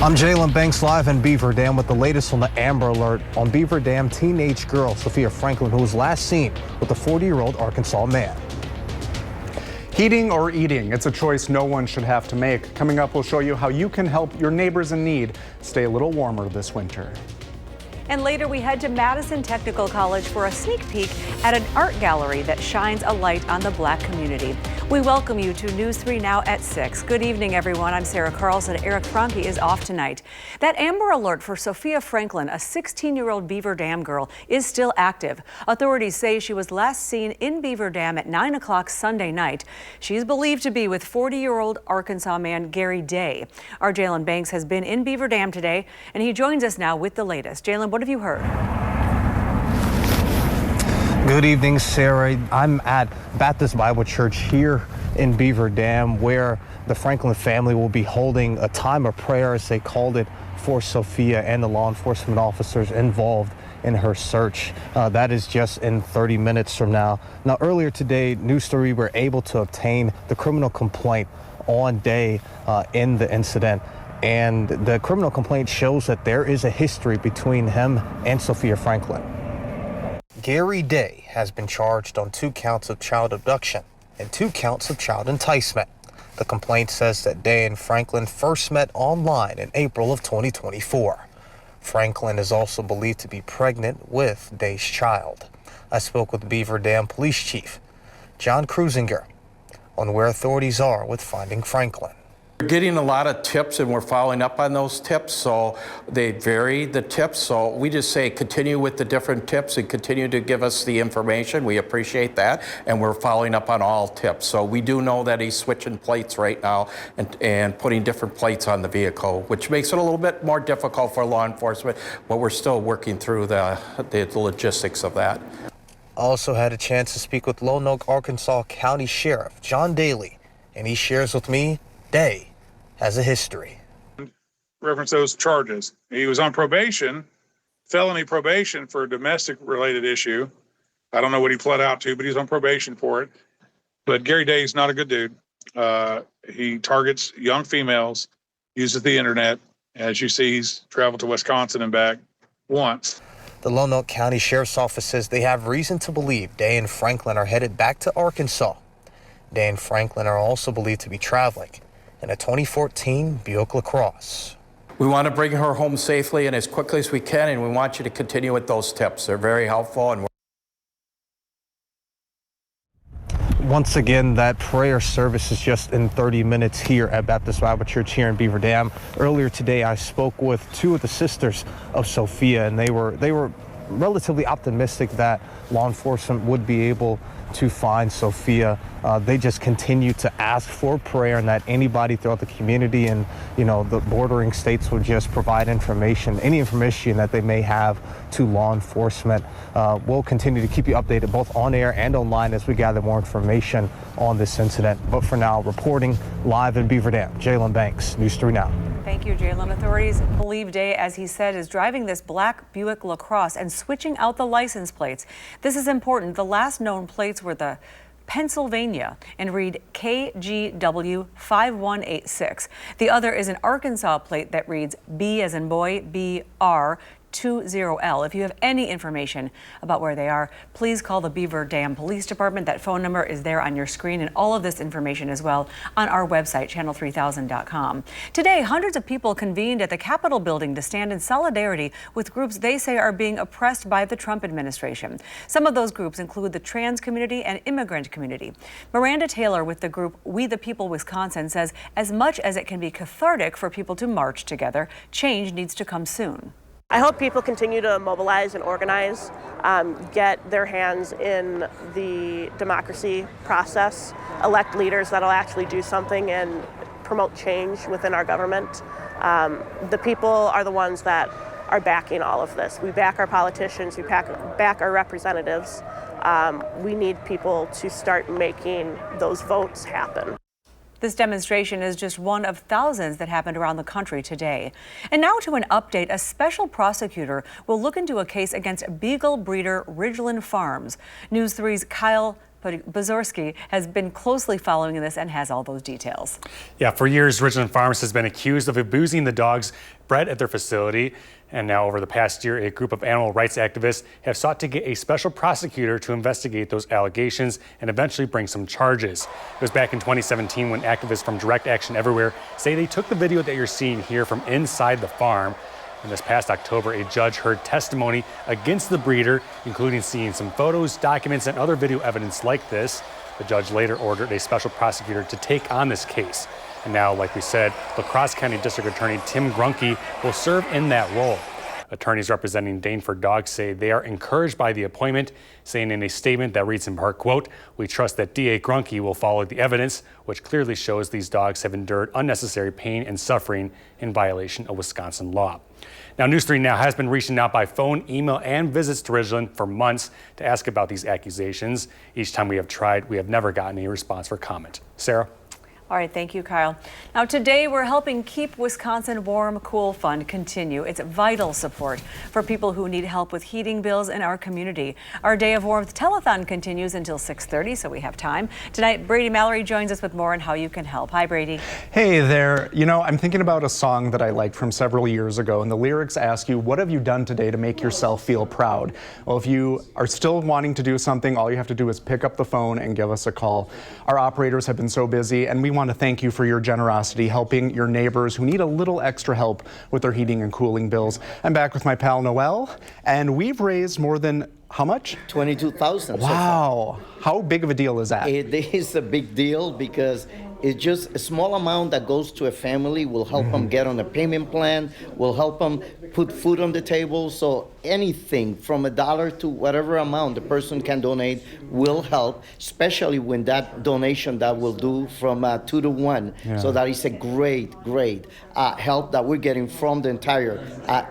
I'm Jalen Banks live in Beaver Dam with the latest on the Amber Alert on Beaver Dam teenage girl Sophia Franklin, who was last seen with a 40-year-old Arkansas man. Heating or eating, it's a choice no one should have to make. Coming up, we'll show you how you can help your neighbors in need stay a little warmer this winter. And later we head to Madison Technical College for a sneak peek at an art gallery that shines a light on the Black community. We welcome you to News 3 Now at 6. Good evening, everyone. I'm Sarah Carlson. Eric Franke is off tonight. That Amber Alert for Sophia Franklin, a 16-year-old Beaver Dam girl, is still active. Authorities say she was last seen in Beaver Dam at 9 o'clock Sunday night. She's believed to be with 40-year-old Arkansas man Gary Day. Our Jalen Banks has been in Beaver Dam today, and he joins us now with the latest. Jalen, what have you heard? Good evening, Sarah. I'm at Baptist Bible Church here in Beaver Dam, where the Franklin family will be holding a time of prayer, as they called it, for Sophia and the law enforcement officers involved in her search. That is just in 30 minutes from now. Now, earlier today, News 3 were able to obtain the criminal complaint on Day in the incident. And the criminal complaint shows that there is a history between him and Sophia Franklin. Gary Day has been charged on 2 counts of child abduction and 2 counts of child enticement. The complaint says that Day and Franklin first met online in April of 2024. Franklin is also believed to be pregnant with Day's child. I spoke with Beaver Dam Police Chief John Cruisinger on where authorities are with finding Franklin. We're getting a lot of tips and we're following up on those tips, so they vary, the tips, so we just say continue with the different tips and continue to give us the information. We appreciate that, and we're following up on all tips. So we do know that he's switching plates right now and putting different plates on the vehicle, which makes it a little bit more difficult for law enforcement, but we're still working through the logistics of that. I also had a chance to speak with Lone Oak, Arkansas County Sheriff John Daly, and he shares with me Day has a history. Reference those charges. He was on probation, felony probation for a domestic related issue. I don't know what he pled out to, but he's on probation for it. But Gary Day is not a good dude. He targets young females, uses the internet. As you see, he's traveled to Wisconsin and back once. The Lone Oak County Sheriff's Office says they have reason to believe Day and Franklin are headed back to Arkansas. Day and Franklin are also believed to be traveling in a 2014 Buick LaCrosse. We want to bring her home safely and as quickly as we can, and we want you to continue with those tips. They're very helpful. And once again, that prayer service is just in 30 minutes here at Baptist Bible Church here in Beaver Dam. Earlier today, I spoke with 2 of the sisters of Sophia, and they were relatively optimistic that law enforcement would be able to find Sophia. They just continue to ask for prayer, and that anybody throughout the community and, the bordering states would just provide information, any information that they may have to law enforcement. We'll continue to keep you updated both on air and online as we gather more information on this incident. But for now, reporting live in Beaver Dam, Jalen Banks, News 3 Now. Thank you, Jalen. Authorities believe Day, as he said, is driving this black Buick LaCrosse and switching out the license plates. This is important. The last known plates were the Pennsylvania and read KGW 5186. The other is an Arkansas plate that reads B as in boy, BR 20L. If you have any information about where they are, please call the Beaver Dam Police Department. That phone number is there on your screen, and all of this information as well on our website, channel3000.com. Today, hundreds of people convened at the Capitol building to stand in solidarity with groups they say are being oppressed by the Trump administration. Some of those groups include the trans community and immigrant community. Miranda Taylor with the group We the People Wisconsin says as much as it can be cathartic for people to march together, change needs to come soon. I hope people continue to mobilize and organize, get their hands in the democracy process, elect leaders that'll actually do something and promote change within our government. The people are the ones that are backing all of this. We back our politicians, we back our representatives. We need people to start making those votes happen. This demonstration is just one of thousands that happened around the country today. And now to an update. A special prosecutor will look into a case against beagle breeder Ridgeland Farms. News 3's Kyle but Bazorski has been closely following this and has all those details. Yeah, for years, Ridgeland Farms has been accused of abusing the dogs bred at their facility. And now over the past year, a group of animal rights activists have sought to get a special prosecutor to investigate those allegations and eventually bring some charges. It was back in 2017 when activists from Direct Action Everywhere say they took the video that you're seeing here from inside the farm. And this past October, a judge heard testimony against the breeder, including seeing some photos, documents, and other video evidence like this. The judge later ordered a special prosecutor to take on this case. And now, like we said, La Crosse County District Attorney Tim Grunke will serve in that role. Attorneys representing Dane for Dogs say they are encouraged by the appointment, saying in a statement that reads in part, quote, "We trust that DA Grunke will follow the evidence, which clearly shows these dogs have endured unnecessary pain and suffering in violation of Wisconsin law." Now, News 3 Now has been reaching out by phone, email, and visits to Ridgeland for months to ask about these accusations. Each time we have tried, we have never gotten a response or comment. Sarah? All right, thank you, Kyle. Now, today we're helping keep Wisconsin Warm Cool Fund continue. It's vital support for people who need help with heating bills in our community. Our Day of Warmth telethon continues until 6:30, so we have time. Tonight, Brady Mallory joins us with more on how you can help. Hi, Brady. Hey there. You know, I'm thinking about a song that I liked from several years ago, and the lyrics ask you, what have you done today to make yourself feel proud? Well, if you are still wanting to do something, all you have to do is pick up the phone and give us a call. Our operators have been so busy, and we want to thank you for your generosity helping your neighbors who need a little extra help with their heating and cooling bills. I'm back with my pal Noel, and we've raised more than how much? 22,000. Wow. How big of a deal is that? It is a big deal because it's just a small amount that goes to a family will help them get on a payment plan, will help them put food on the table. So anything from $1 to whatever amount the person can donate will help, especially when that donation that will do from 2 to 1. Yeah. So that is a great help that we're getting from the entire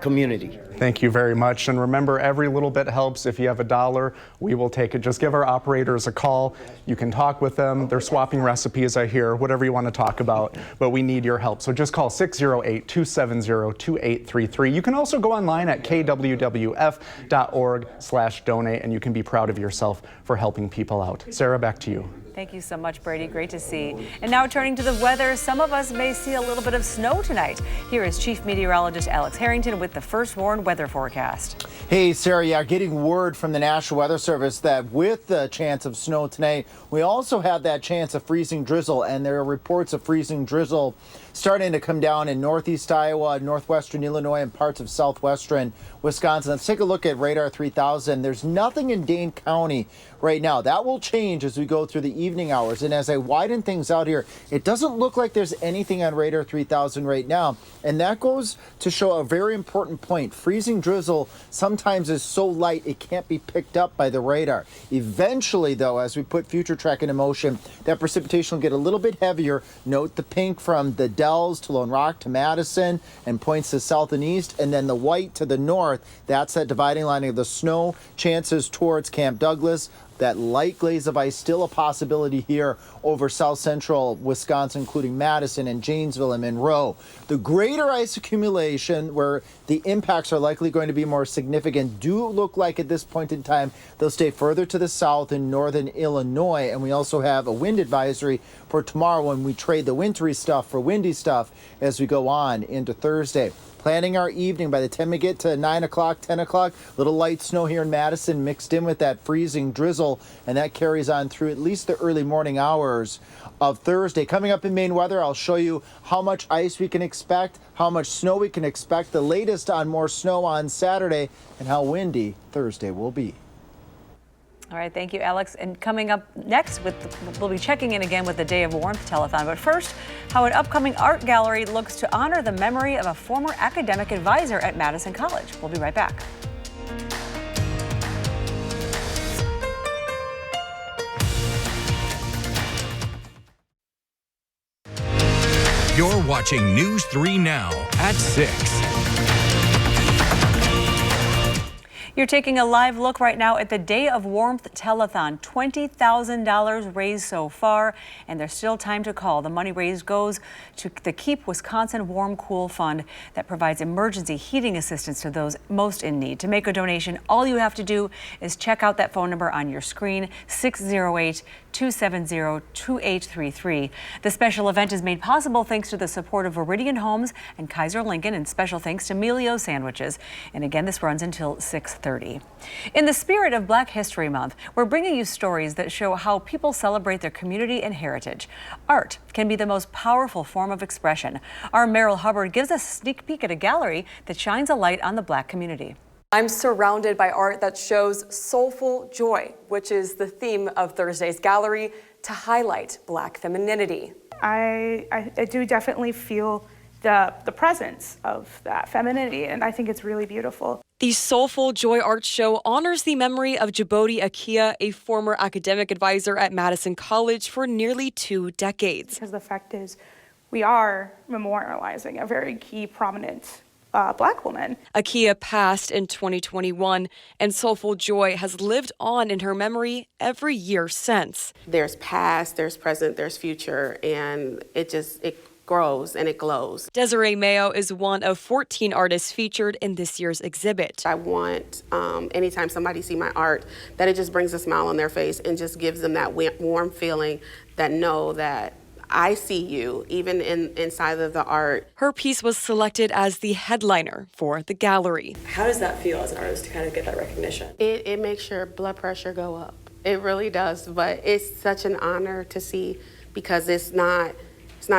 community. Thank you very much. And remember, every little bit helps. If you have $1, we will take it. Just give our operators a call. You can talk with them. They're swapping recipes, I hear, whatever you want to talk about. But we need your help. So just call 608-270-2833. You can also go online at kwwf.org/donate, and you can be proud of yourself for helping people out. Sarah, back to you. Thank you so much, Brady. Great to see. And now turning to the weather, some of us may see a little bit of snow tonight. Here is Chief Meteorologist Alex Harrington with the first warned weather forecast. Hey, Sarah, yeah, getting word from the National Weather Service that with the chance of snow tonight, we also have that chance of freezing drizzle, and there are reports of freezing drizzle starting to come down in northeast Iowa, northwestern Illinois, and parts of southwestern Wisconsin. Let's take a look at radar 3000. There's nothing in Dane County right now. That will change as we go through the evening hours. And as I widen things out here, it doesn't look like there's anything on radar 3000 right now. And that goes to show a very important point. Freezing drizzle sometimes is so light it can't be picked up by the radar. Eventually, though, as we put future track into motion, that precipitation will get a little bit heavier. Note the pink from the Dells to Lone Rock to Madison and points to south and east, and then the white to the north. That's that dividing line of the snow chances towards Camp Douglas. That light glaze of ice still a possibility here over south central Wisconsin, including Madison and Janesville and Monroe. The greater ice accumulation, where the impacts are likely going to be more significant, do look like at this point in time they'll stay further to the south in northern Illinois. And we also have a wind advisory for tomorrow when we trade the wintry stuff for windy stuff as we go on into Thursday. Planning our evening, by the time we get to 9 o'clock, 10 o'clock, little light snow here in Madison mixed in with that freezing drizzle, and that carries on through at least the early morning hours of Thursday. Coming up in Maine weather, I'll show you how much ice we can expect, how much snow we can expect, the latest on more snow on Saturday, and how windy Thursday will be. All right, thank you, Alex. And coming up next, we'll be checking in again with the Day of Warmth telethon. But first, how an upcoming art gallery looks to honor the memory of a former academic advisor at Madison College. We'll be right back. You're watching News 3 Now at 6. You're taking a live look right now at the Day of Warmth Telethon. $20,000 raised so far, and there's still time to call. The money raised goes to the Keep Wisconsin Warm Cool Fund that provides emergency heating assistance to those most in need. To make a donation, all you have to do is check out that phone number on your screen, 608-270-2833. The special event is made possible thanks to the support of Viridian Homes and Kaiser Lincoln, and special thanks to Melio Sandwiches. And again, this runs until 6:30. In the spirit of Black History Month, we're bringing you stories that show how people celebrate their community and heritage. Art can be the most powerful form of expression. Our Meryl Hubbard gives us a sneak peek at a gallery that shines a light on the Black community. I'm surrounded by art that shows soulful joy, which is the theme of Thursday's gallery, to highlight Black femininity. I do definitely feel the presence of that femininity, and I think it's really beautiful. The Soulful Joy Art Show honors the memory of Djibouti Akia, a former academic advisor at Madison College for nearly 2 decades. Because the fact is, we are memorializing a very key, prominent Black woman. Akia passed in 2021, and Soulful Joy has lived on in her memory every year since. There's past, there's present, there's future, and it grows and it glows. Desiree Mayo is one of 14 artists featured in this year's exhibit. I want, anytime somebody see my art, that it just brings a smile on their face and just gives them that warm feeling that know that I see you, even inside of the art. Her piece was selected as the headliner for the gallery. How does that feel as an artist to kind of get that recognition? It makes your blood pressure go up. It really does, but it's such an honor to see, because it's not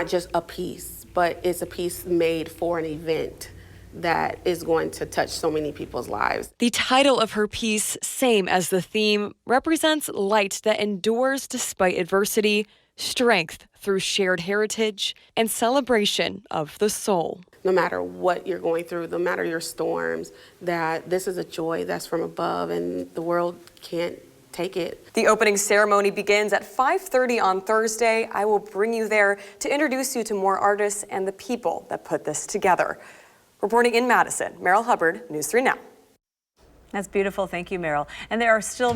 just a piece, but it's a piece made for an event that is going to touch so many people's lives. The title of her piece, same as the theme, represents light that endures despite adversity, strength through shared heritage, and celebration of the soul. No matter what you're going through, no matter your storms, that this is a joy that's from above and the world can't take it. The opening ceremony begins at 5:30 on Thursday. I will bring you there to introduce you to more artists and the people that put this together. Reporting in Madison, Meryl Hubbard, News 3 Now. That's beautiful. Thank you, Meryl. And there's still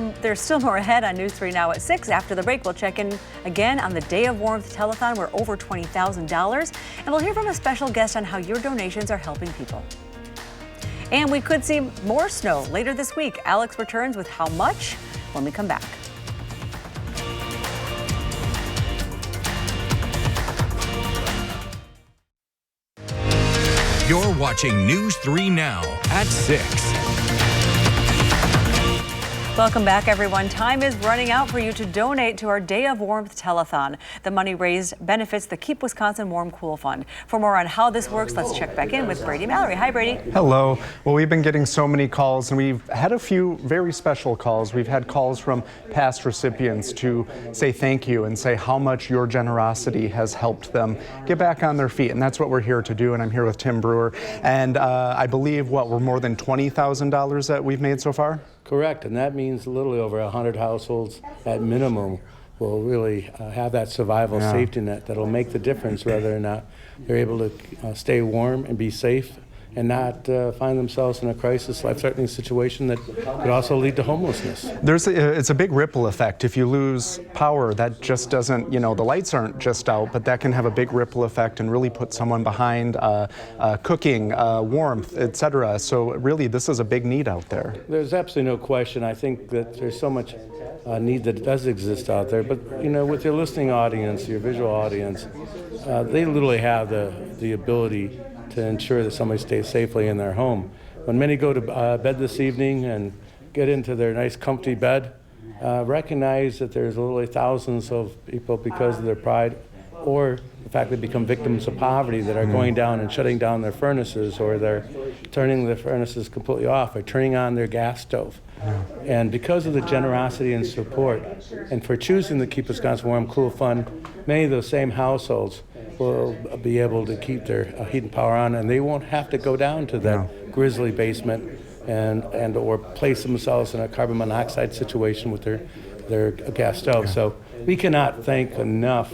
more ahead on News 3 Now at 6. After the break, we'll check in again on the Day of Warmth Telethon. We're over $20,000. And we'll hear from a special guest on how your donations are helping people. And we could see more snow later this week. Alex returns with how much when we come back. You're watching News 3 Now at 6. Welcome back, everyone. Time is running out for you to donate to our Day of Warmth Telethon. The money raised benefits the Keep Wisconsin Warm Cool Fund. For more on how this works, let's check back in with Brady Mallory. Hi, Brady. Hello. Well, we've been getting so many calls, and we've had a few very special calls. We've had calls from past recipients to say thank you and say how much your generosity has helped them get back on their feet, and that's what we're here to do. And I'm here with Tim Brewer, and I believe we're more than $20,000 that we've made so far? Correct, and that means literally over 100 households at minimum will really have that survival safety net that'll make the difference whether or not they're able to stay warm and be safe and not find themselves in a crisis, life-threatening situation that could also lead to homelessness. It's a big ripple effect. If you lose power, that just doesn't, the lights aren't just out, but that can have a big ripple effect and really put someone behind cooking, warmth, etc. So really, this is a big need out there. There's absolutely no question. I think that there's so much need that does exist out there, but with your listening audience, your visual audience, they literally have the ability to ensure that somebody stays safely in their home. When many go to bed this evening and get into their nice comfy bed, recognize that there's literally thousands of people, because of their pride or the fact they become victims of poverty, that are going down and shutting down their furnaces, or they're turning their furnaces completely off, or turning on their gas stove. And because of the generosity and support, and for choosing the Keep Wisconsin Warm Cool Fund, many of those same households will be able to keep their heat and power on, and they won't have to go down to that grisly basement and or place themselves in a carbon monoxide situation with their gas stove. So we cannot thank enough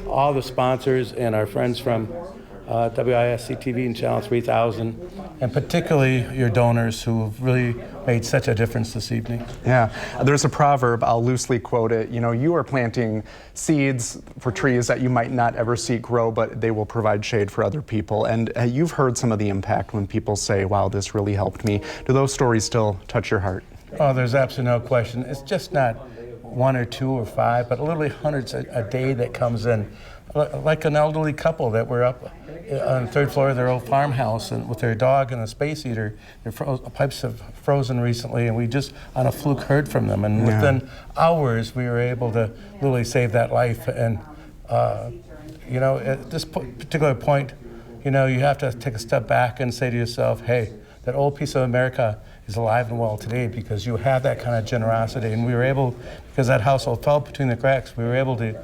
all the sponsors and our friends from WISC-TV and Channel 3000, and particularly your donors who have really made such a difference this evening. Yeah, there's a proverb, I'll loosely quote it, you are planting seeds for trees that you might not ever see grow, but they will provide shade for other people. And you've heard some of the impact when people say, wow, this really helped me. Do those stories still touch your heart? Oh, there's absolutely no question. It's just not one or two or five, but literally hundreds a day that comes in. Like an elderly couple that were up on the third floor of their old farmhouse and with their dog and a space heater. Their pipes have frozen recently, and we just on a fluke heard from them. And within hours, we were able to literally save that life. And at this particular point, you have to take a step back and say to yourself, hey, that old piece of America is alive and well today because you have that kind of generosity. And we were able, because that household fell between the cracks, we were able to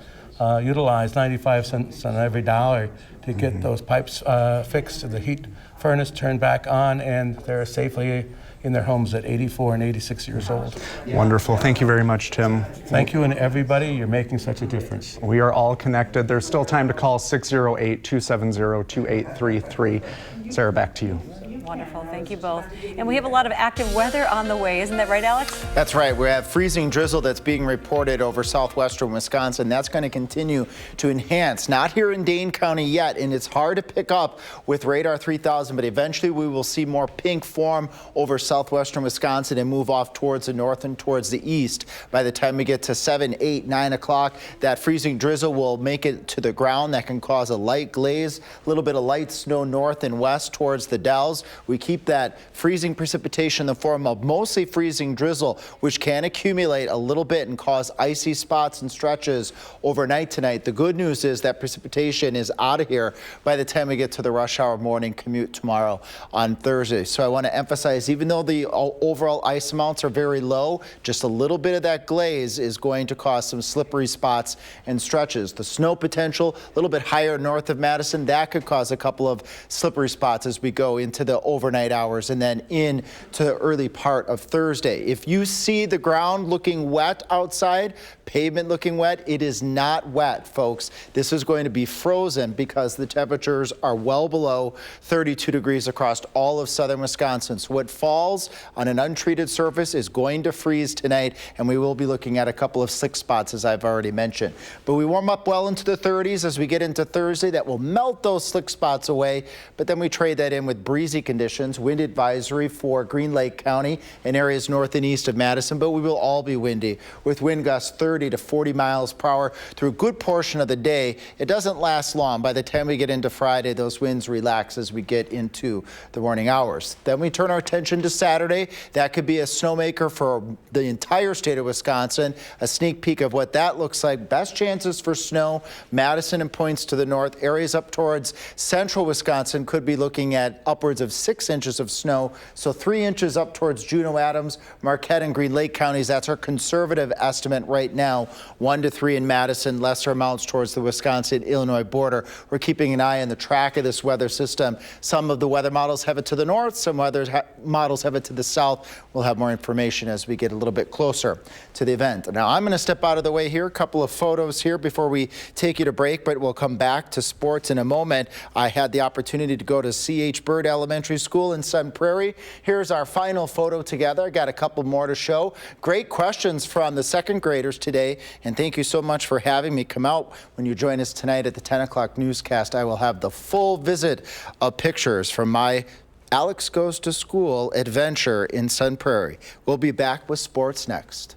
utilize 95 cents on every dollar to get those pipes fixed, the heat furnace turned back on, and they're safely in their homes at 84 and 86 years old. Wonderful. Thank you very much, Tim. Thank you, and everybody. You're making such a difference. We are all connected. There's still time to call 608-270-2833. Sarah, back to you. Wonderful. Thank you both. And we have a lot of active weather on the way. Isn't that right, Alex? That's right. We have freezing drizzle that's being reported over southwestern Wisconsin. That's going to continue to enhance. Not here in Dane County yet, and it's hard to pick up with radar 3000, but eventually we will see more pink form over southwestern Wisconsin and move off towards the north and towards the east. By the time we get to 7, 8, 9 o'clock, that freezing drizzle will make it to the ground. That can cause a light glaze, a little bit of light snow north and west towards the Dells. We keep that freezing precipitation in the form of mostly freezing drizzle, which can accumulate a little bit and cause icy spots and stretches overnight tonight. The good news is that precipitation is out of here by the time we get to the rush hour morning commute tomorrow on Thursday. So I want to emphasize, even though the overall ice amounts are very low, just a little bit of that glaze is going to cause some slippery spots and stretches. The snow potential a little bit higher north of Madison, that could cause a couple of slippery spots as we go into the overnight hours and then into the early part of Thursday. If you see the ground looking wet outside, pavement looking wet, it is not wet, folks. This is going to be frozen because the temperatures are well below 32 degrees across all of southern Wisconsin. So what falls on an untreated surface is going to freeze tonight, and we will be looking at a couple of slick spots, as I've already mentioned. But we warm up well into the 30s as we get into Thursday. That will melt those slick spots away, but then we trade that in with breezy conditions. Wind advisory for Green Lake County and areas north and east of Madison, but we will all be windy with wind gusts 30 to 40 miles per hour through a good portion of the day. It doesn't last long. By the time we get into Friday, those winds relax as we get into the morning hours. Then we turn our attention to Saturday. That could be a snowmaker for the entire state of Wisconsin. A sneak peek of what that looks like. Best chances for snow, Madison and points to the north. Areas up towards central Wisconsin could be looking at upwards of 6 inches of snow. So 3 inches up towards Juneau, Adams, Marquette, and Green Lake counties. That's our conservative estimate right now. 1 to 3 in Madison, lesser amounts towards the Wisconsin-Illinois border. We're keeping an eye on the track of this weather system. Some of the weather models have it to the north, some weather models have it to the south. We'll have more information as we get a little bit closer to the event. Now, I'm going to step out of the way here. A couple of photos here before we take you to break, but we'll come back to sports in a moment. I had the opportunity to go to C.H. Bird Elementary School in Sun Prairie. Here's our final photo together. I got a couple more to show. Great questions from the second graders today, and thank you so much for having me come out. When you join us tonight at the 10 o'clock newscast, I will have the full visit of pictures from my Alex Goes to School adventure in Sun Prairie. We'll be back with sports next.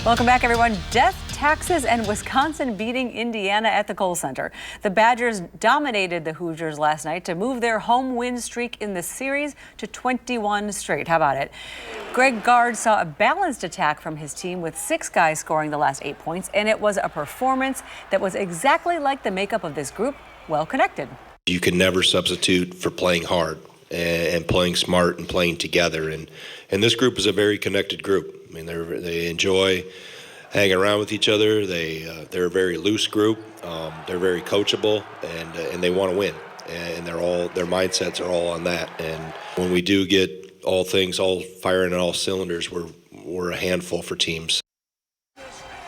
Welcome back, everyone. Death, taxes, and Wisconsin beating Indiana at the Kohl Center. The Badgers dominated the Hoosiers last night to move their home win streak in the series to 21 straight. How about it? Greg Gard saw a balanced attack from his team with 6 guys scoring the last 8 points, and it was a performance that was exactly like the makeup of this group, well connected. You can never substitute for playing hard and playing smart and playing together. And this group is a very connected group. I mean, they enjoy hanging around with each other. They're a very loose group. They're very coachable, and they want to win. And their mindsets are all on that. And when we do get all firing on all cylinders were a handful for teams.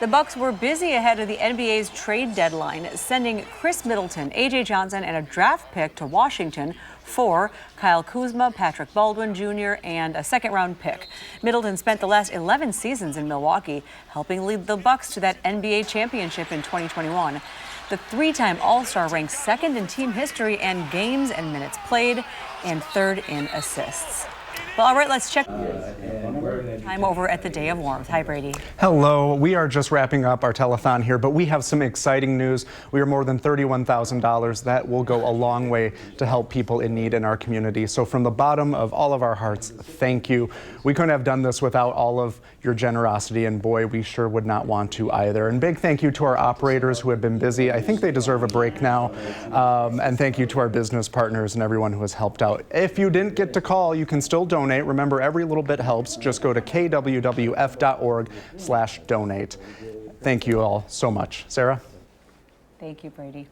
The Bucks were busy ahead of the NBA's trade deadline, sending Chris Middleton, A.J. Johnson, and a draft pick to Washington for Kyle Kuzma, Patrick Baldwin Jr., and a second-round pick. Middleton spent the last 11 seasons in Milwaukee, helping lead the Bucks to that NBA championship in 2021. The three-time All-Star ranks second in team history and games and minutes played, and third in assists. Well, all right, let's check time over at the Day of Warmth. Hi, Brady. Hello. We are just wrapping up our telethon here, but we have some exciting news. We are more than $31,000. That will go a long way to help people in need in our community. So from the bottom of all of our hearts, thank you. We couldn't have done this without all of your generosity, and boy, we sure would not want to either. And big thank you to our operators who have been busy. I think they deserve a break now. And thank you to our business partners and everyone who has helped out. If you didn't get to call, you can still donate. Remember, every little bit helps. Just go to kwwf.org/donate. Thank you all so much. Sarah? Thank you, Brady.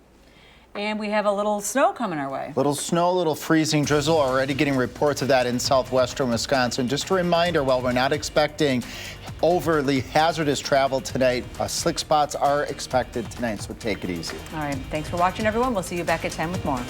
And we have a little snow coming our way. Little snow, little freezing drizzle. Already getting reports of that in southwestern Wisconsin. Just a reminder, while we're not expecting overly hazardous travel tonight, slick spots are expected tonight, so take it easy. All right. Thanks for watching, everyone. We'll see you back at 10 with more.